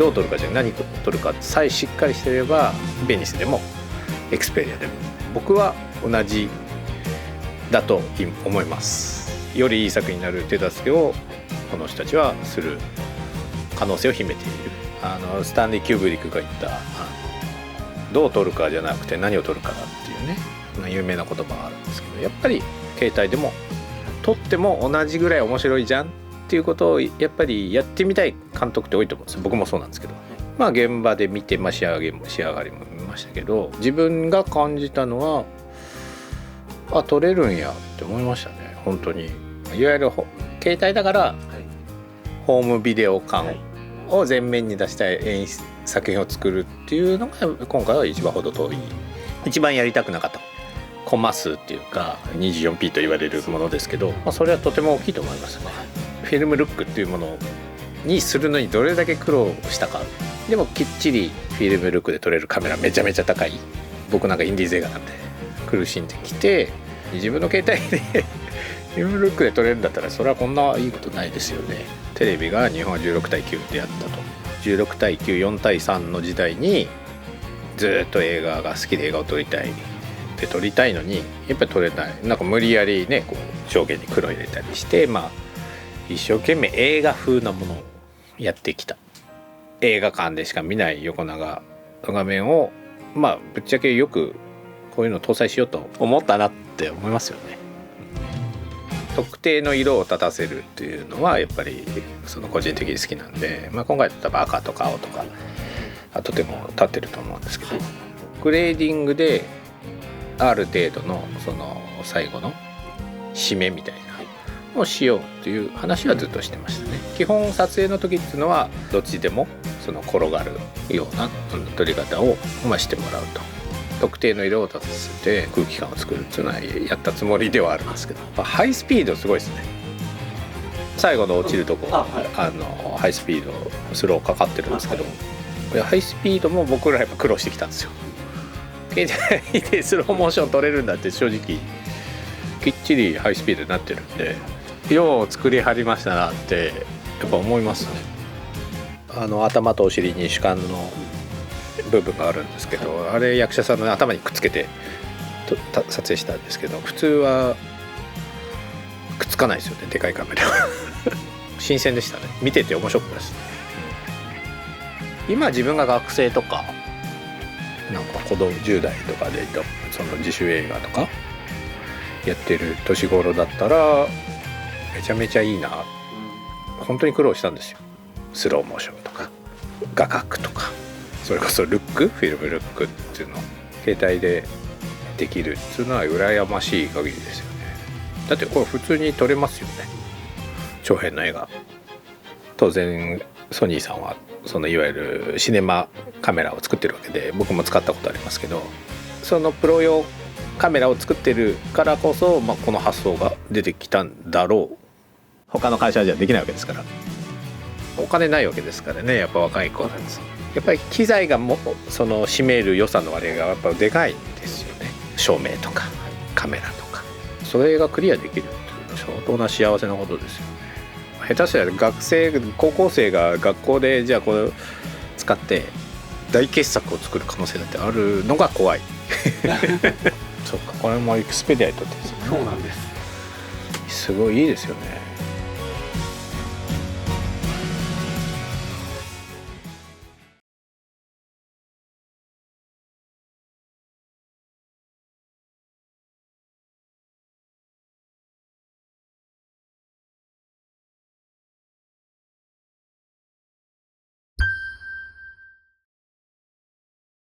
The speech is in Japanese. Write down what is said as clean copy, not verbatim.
どう撮るかじゃ何撮るかさえしっかりしてればベニスでもエクスペリアでも僕は同じだと思います。よりいい作品になる手助けをこの人たちはする可能性を秘めている。スタンリー・キューブリックが言ったどう撮るかじゃなくて何を撮るかだっていうね有名な言葉があるんですけど、やっぱり携帯でも撮っても同じぐらい面白いじゃんっていうことをやっぱりやってみたい監督って多いと思うんですよ。僕もそうなんですけど、現場で見て、仕上がりも見ましたけど、自分が感じたのは撮れるんやって思いましたね。本当にいわゆる携帯だからホームビデオ感を前面に出したい作品を作るっていうのが今回は一番ほど遠い、一番やりたくなかったコマ数っていうか 24p と言われるものですけど、それはとても大きいと思いますね。フィルムルックっていうものにするのにどれだけ苦労したか。でもきっちりフィルムルックで撮れるカメラめちゃめちゃ高い。僕なんかインディーズ映画なんで苦しんできて、自分の携帯でフィルムルックで撮れるんだったらそれはこんないいことないですよね。テレビが日本は16対9でやったと、16対9、4対3の時代にずっと映画が好きで映画を撮りたいで撮りたいのにやっぱり撮れない。なんか無理やりねこう上下に黒入れたりして、一生懸命映画風なものをやってきた。映画館でしか見ない横長画面をぶっちゃけよくこういうのを搭載しようと思ったなって思いますよね。特定の色を立たせるっていうのはやっぱりその個人的に好きなんで、今回例えば赤とか青とかとても立ってると思うんですけど、グレーディングである程度のその最後の締めみたいなのをしようっていう話はずっとしてましたね。基本撮影の時っていうのはどっちでもその転がるような撮り方をしてもらうと、特定の色を立たせて空気感を作るっていうのはやったつもりではあるんですけど、ハイスピードすごいですね。最後の落ちるとこハイスピードスローかかってるんですけど、ハイスピードも僕らやっぱ苦労してきたんですよ。携帯でスローモーション撮れるんだって正直きっちりハイスピードになってるんで、よう作りはりましたなってやっぱ思いますね。頭とお尻に主観の部分があるんですけど、あれ役者さんの頭にくっつけて撮影したんですけど、普通はくっつかないですよね、でかいカメラ新鮮でしたね。見てて面白かったです、今自分が学生とかなんか子供10代とかでその自主映画とかやってる年頃だったらめちゃめちゃいいな。本当に苦労したんですよ。スローモーションとか画角とか、それこそルック、フィルムルックっていうのを携帯でできるっていうのは羨ましい限りですよね。だってこれ普通に撮れますよね、長編の映画。当然ソニーさんはそのいわゆるシネマカメラを作ってるわけで、僕も使ったことありますけど、そのプロ用カメラを作ってるからこそ、この発想が出てきたんだろう。他の会社じゃできないわけですから、お金ないわけですからね。やっぱ若い子なんです。やっぱり機材がその占める良さの割合がやっぱでかいんですよね。照明とかカメラとか、それがクリアできるっていうのは相当な幸せなことですよね。下手したら高校生が学校でじゃあこれ使って大傑作を作る可能性だってあるのが怖いそうか、これもエクスペディアにとってですよね。そうなんです。すごいいいですよね。